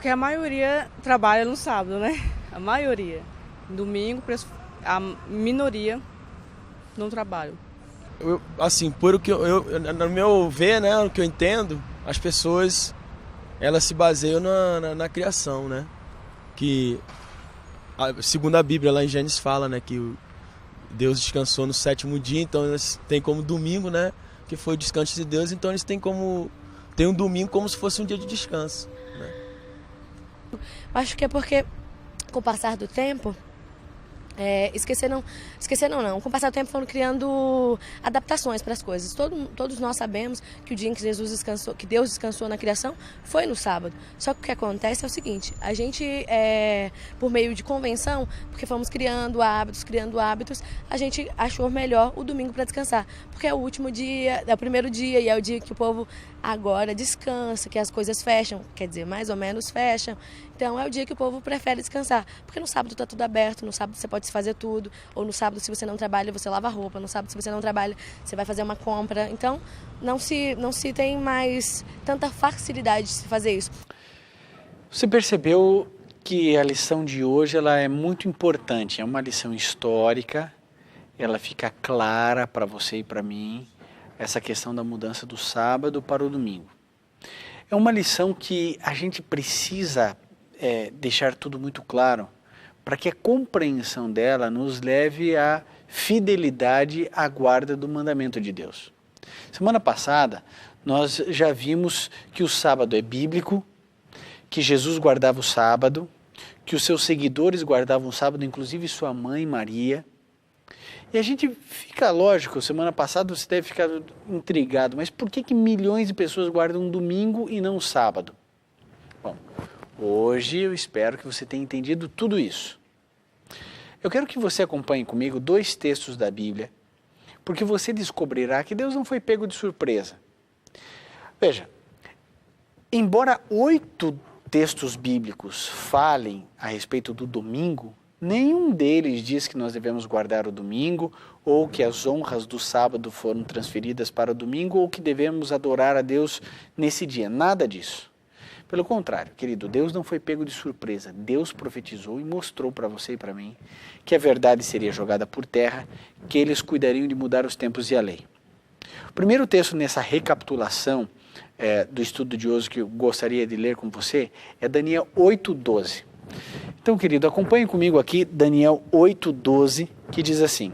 Porque a maioria trabalha no sábado, né? A maioria. Domingo, a minoria não trabalha. Assim, por o que no meu ver, né, o que eu entendo, as pessoas, elas se baseiam na criação, né? Que, segundo a Bíblia, lá em Gênesis fala, né, que Deus descansou no 7º dia, então eles têm como domingo, né, que foi o descanso de Deus, então eles têm um domingo como se fosse um dia de descanso, né? Acho que é porque, com o passar do tempo, com o passar do tempo foram criando adaptações para as coisas. Todos nós sabemos que o dia em que Deus descansou na criação foi no sábado. Só que o que acontece é o seguinte, a gente, por meio de convenção, porque fomos criando hábitos, a gente achou melhor o domingo para descansar. Porque é o último dia, é o primeiro dia e é o dia que o povo agora descansa, que as coisas fecham, quer dizer, mais ou menos fecham. Então é o dia que o povo prefere descansar, porque no sábado está tudo aberto, no sábado você pode fazer tudo, ou no sábado se você não trabalha, você lava a roupa, no sábado se você não trabalha, você vai fazer uma compra. Então não se tem mais tanta facilidade de se fazer isso. Você percebeu que a lição de hoje ela é muito importante, é uma lição histórica, ela fica clara para você e para mim, essa questão da mudança do sábado para o domingo. É uma lição que a gente precisa deixar tudo muito claro, para que a compreensão dela nos leve à fidelidade à guarda do mandamento de Deus. Semana passada, nós já vimos que o sábado é bíblico, que Jesus guardava o sábado, que os seus seguidores guardavam o sábado, inclusive sua mãe Maria. E a gente fica, lógico, semana passada você deve ficar intrigado, mas por que milhões de pessoas guardam um domingo e não um sábado? Bom, hoje eu espero que você tenha entendido tudo isso. Eu quero que você acompanhe comigo 2 textos da Bíblia, porque você descobrirá que Deus não foi pego de surpresa. Veja, embora 8 textos bíblicos falem a respeito do domingo, nenhum deles diz que nós devemos guardar o domingo, ou que as honras do sábado foram transferidas para o domingo, ou que devemos adorar a Deus nesse dia. Nada disso. Pelo contrário, querido, Deus não foi pego de surpresa. Deus profetizou e mostrou para você e para mim que a verdade seria jogada por terra, que eles cuidariam de mudar os tempos e a lei. O primeiro texto nessa recapitulação do estudo de hoje que eu gostaria de ler com você é Daniel 8:12. Então, querido, acompanhe comigo aqui Daniel 8:12, que diz assim: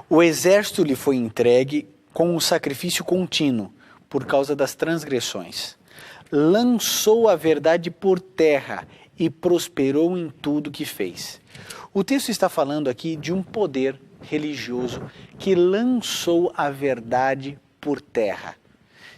o exército lhe foi entregue com um sacrifício contínuo por causa das transgressões. Lançou a verdade por terra e prosperou em tudo que fez. O texto está falando aqui de um poder religioso que lançou a verdade por terra.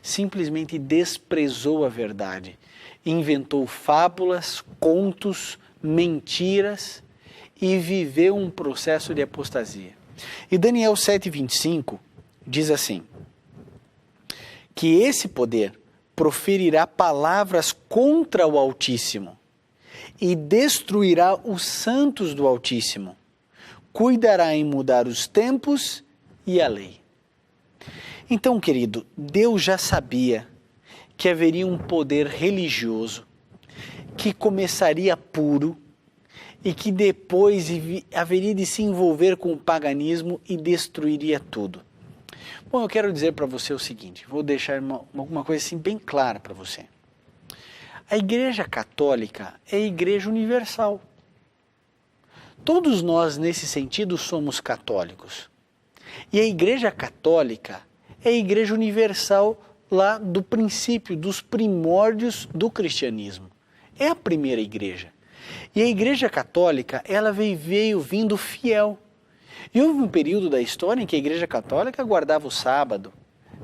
Simplesmente desprezou a verdade. Inventou fábulas, contos, mentiras e viveu um processo de apostasia. E Daniel 7:25 diz assim, que esse poder proferirá palavras contra o Altíssimo e destruirá os santos do Altíssimo. Cuidará em mudar os tempos e a lei. Então, querido, Deus já sabia que haveria um poder religioso que começaria puro e que depois haveria de se envolver com o paganismo e destruiria tudo. Bom, eu quero dizer para você o seguinte, vou deixar uma coisa assim bem clara para você. A Igreja Católica é a Igreja Universal. Todos nós, nesse sentido, somos católicos. E a Igreja Católica é a Igreja Universal lá do princípio, dos primórdios do cristianismo. É a primeira igreja. E a Igreja Católica, ela veio vindo fiel. E houve um período da história em que a Igreja Católica guardava o sábado,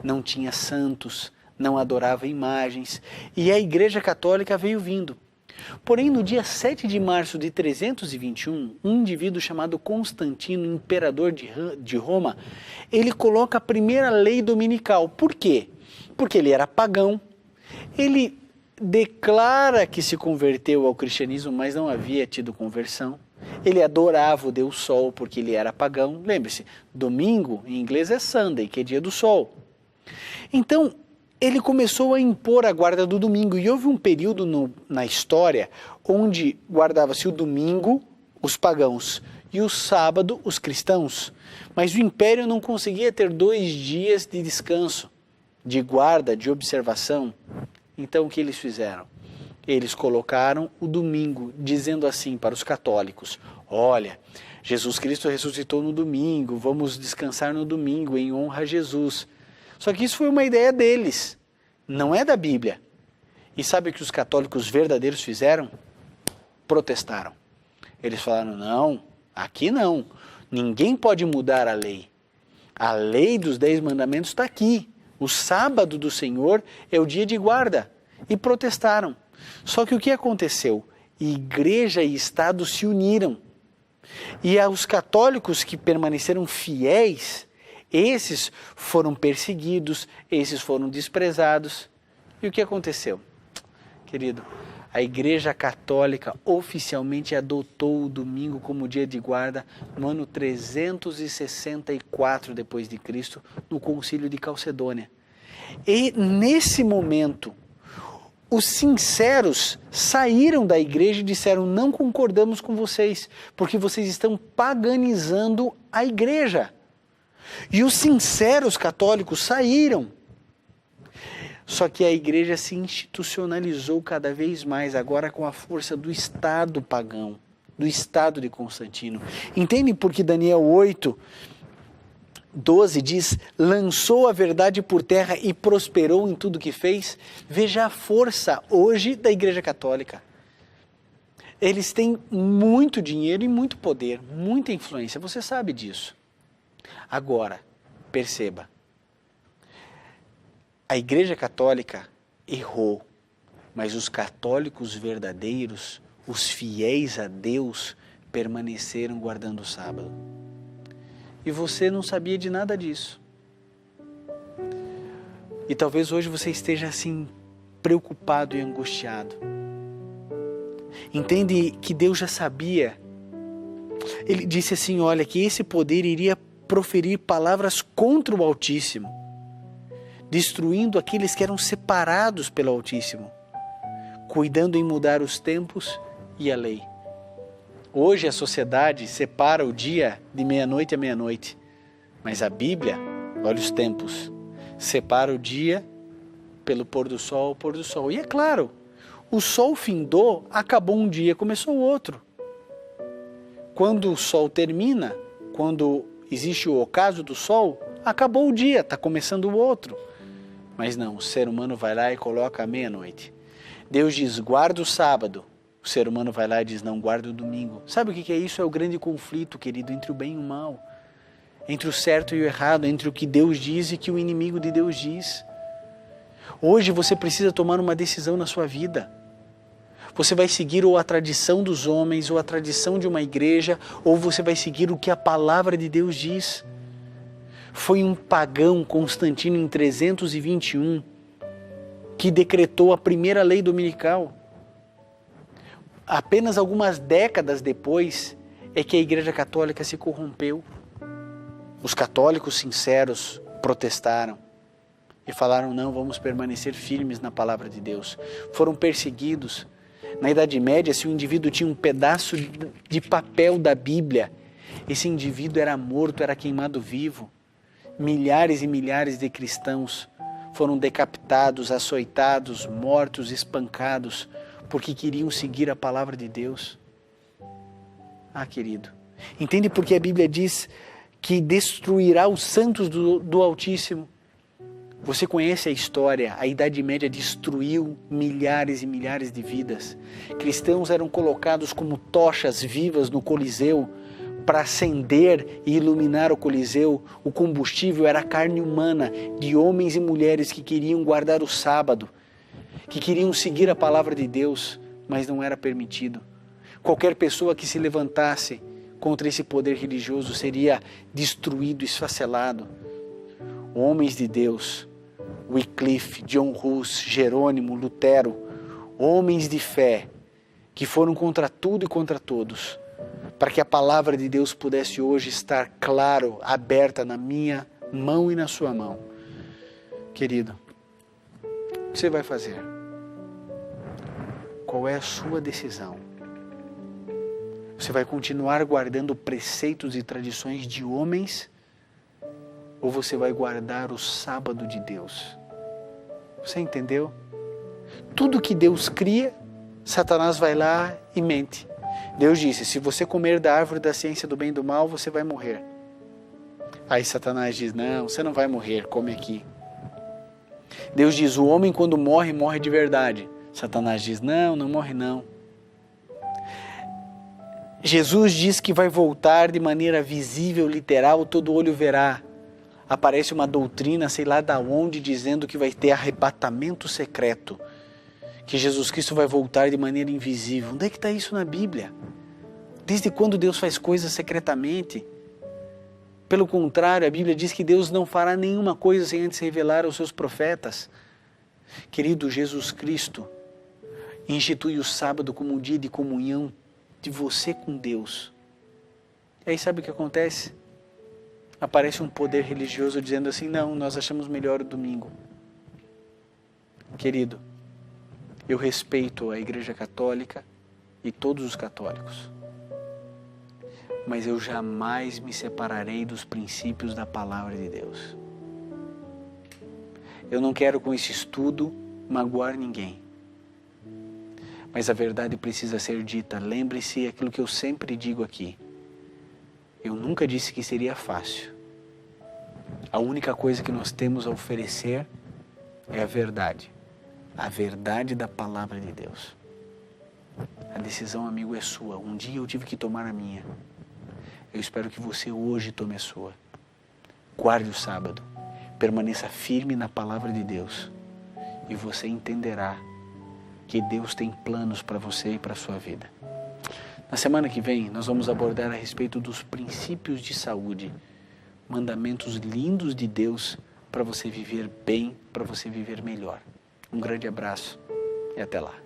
não tinha santos, não adorava imagens, e a Igreja Católica veio vindo. Porém, no dia 7 de março de 321, um indivíduo chamado Constantino, imperador de Roma, ele coloca a primeira lei dominical. Por quê? Porque ele era pagão, ele declara que se converteu ao cristianismo, mas não havia tido conversão. Ele adorava o Deus Sol porque ele era pagão. Lembre-se, domingo em inglês é Sunday, que é dia do sol. Então, ele começou a impor a guarda do domingo. E houve um período na história onde guardava-se o domingo, os pagãos, e o sábado, os cristãos. Mas o império não conseguia ter 2 dias de descanso, de guarda, de observação. Então o que eles fizeram? Eles colocaram o domingo, dizendo assim para os católicos: olha, Jesus Cristo ressuscitou no domingo, vamos descansar no domingo em honra a Jesus. Só que isso foi uma ideia deles, não é da Bíblia. E sabe o que os católicos verdadeiros fizeram? Protestaram. Eles falaram: não, aqui não, ninguém pode mudar a lei. A lei dos 10 mandamentos está aqui. O sábado do Senhor é o dia de guarda. E protestaram. Só que o que aconteceu? Igreja e Estado se uniram. E aos católicos que permaneceram fiéis, esses foram perseguidos, esses foram desprezados. E o que aconteceu? Querido, a Igreja Católica oficialmente adotou o domingo como dia de guarda no ano 364 depois de Cristo, no Concílio de Calcedônia. E nesse momento, os sinceros saíram da igreja e disseram: não concordamos com vocês, porque vocês estão paganizando a igreja. E os sinceros católicos saíram. Só que a igreja se institucionalizou cada vez mais, agora com a força do Estado pagão, do Estado de Constantino. Entende por que Daniel 8:12 diz: lançou a verdade por terra e prosperou em tudo que fez? Veja a força hoje da Igreja Católica. Eles têm muito dinheiro e muito poder, muita influência, você sabe disso. Agora, perceba, a Igreja Católica errou, mas os católicos verdadeiros, os fiéis a Deus, permaneceram guardando o sábado. E você não sabia de nada disso. E talvez hoje você esteja assim, preocupado e angustiado. Entende que Deus já sabia. Ele disse assim: olha, que esse poder iria proferir palavras contra o Altíssimo, destruindo aqueles que eram separados pelo Altíssimo, cuidando em mudar os tempos e a lei. Hoje a sociedade separa o dia de meia-noite a meia-noite, mas a Bíblia, olha os tempos, separa o dia pelo pôr do sol ao pôr do sol. E é claro, o sol findou, acabou um dia, começou outro. Quando o sol termina, quando existe o ocaso do sol, acabou o dia, está começando o outro. Mas não, o ser humano vai lá e coloca a meia-noite. Deus diz: guarda o sábado. O ser humano vai lá e diz: não, guarda o domingo. Sabe o que é isso? É o grande conflito, querido, entre o bem e o mal. Entre o certo e o errado, entre o que Deus diz e o que o inimigo de Deus diz. Hoje você precisa tomar uma decisão na sua vida. Você vai seguir ou a tradição dos homens, ou a tradição de uma igreja, ou você vai seguir o que a palavra de Deus diz. Foi um pagão, Constantino, em 321, que decretou a primeira lei dominical. Apenas algumas décadas depois é que a Igreja Católica se corrompeu. Os católicos sinceros protestaram e falaram: não, vamos permanecer firmes na palavra de Deus. Foram perseguidos. Na Idade Média, se o indivíduo tinha um pedaço de papel da Bíblia, esse indivíduo era morto, era queimado vivo. Milhares e milhares de cristãos foram decapitados, açoitados, mortos, espancados, porque queriam seguir a palavra de Deus. Ah, querido, entende por que a Bíblia diz que destruirá os santos do Altíssimo? Você conhece a história, a Idade Média destruiu milhares e milhares de vidas. Cristãos eram colocados como tochas vivas no Coliseu para acender e iluminar o Coliseu. O combustível era a carne humana de homens e mulheres que queriam guardar o sábado, que queriam seguir a palavra de Deus, mas não era permitido. Qualquer pessoa que se levantasse contra esse poder religioso seria destruído, esfacelado. Homens de Deus, Wycliffe, John Hus, Jerônimo, Lutero, homens de fé, que foram contra tudo e contra todos, para que a palavra de Deus pudesse hoje estar claro, aberta na minha mão e na sua mão. Querido, você vai fazer? Qual é a sua decisão? Você vai continuar guardando preceitos e tradições de homens? Ou você vai guardar o sábado de Deus? Você entendeu? Tudo que Deus cria, Satanás vai lá e mente. Deus disse, se você comer da árvore da ciência do bem e do mal, você vai morrer. Aí Satanás diz, não, você não vai morrer, come aqui. Deus diz, o homem quando morre, morre de verdade. Satanás diz, não, não morre não. Jesus diz que vai voltar de maneira visível, literal, todo olho verá. Aparece uma doutrina, sei lá da onde, dizendo que vai ter arrebatamento secreto. Que Jesus Cristo vai voltar de maneira invisível. Onde é que está isso na Bíblia? Desde quando Deus faz coisas secretamente? Pelo contrário, a Bíblia diz que Deus não fará nenhuma coisa sem antes revelar aos seus profetas. Querido, Jesus Cristo institui o sábado como um dia de comunhão de você com Deus. E aí sabe o que acontece? Aparece um poder religioso dizendo assim, não, nós achamos melhor o domingo. Querido, eu respeito a Igreja Católica e todos os católicos, mas eu jamais me separarei dos princípios da Palavra de Deus. Eu não quero com esse estudo magoar ninguém, mas a verdade precisa ser dita. Lembre-se aquilo que eu sempre digo aqui. Eu nunca disse que seria fácil. A única coisa que nós temos a oferecer é a verdade da Palavra de Deus. A decisão, amigo, é sua. Um dia eu tive que tomar a minha. Eu espero que você hoje tome a sua. Guarde o sábado. Permaneça firme na Palavra de Deus. E você entenderá que Deus tem planos para você e para a sua vida. Na semana que vem, nós vamos abordar a respeito dos princípios de saúde. Mandamentos lindos de Deus para você viver bem, para você viver melhor. Um grande abraço e até lá.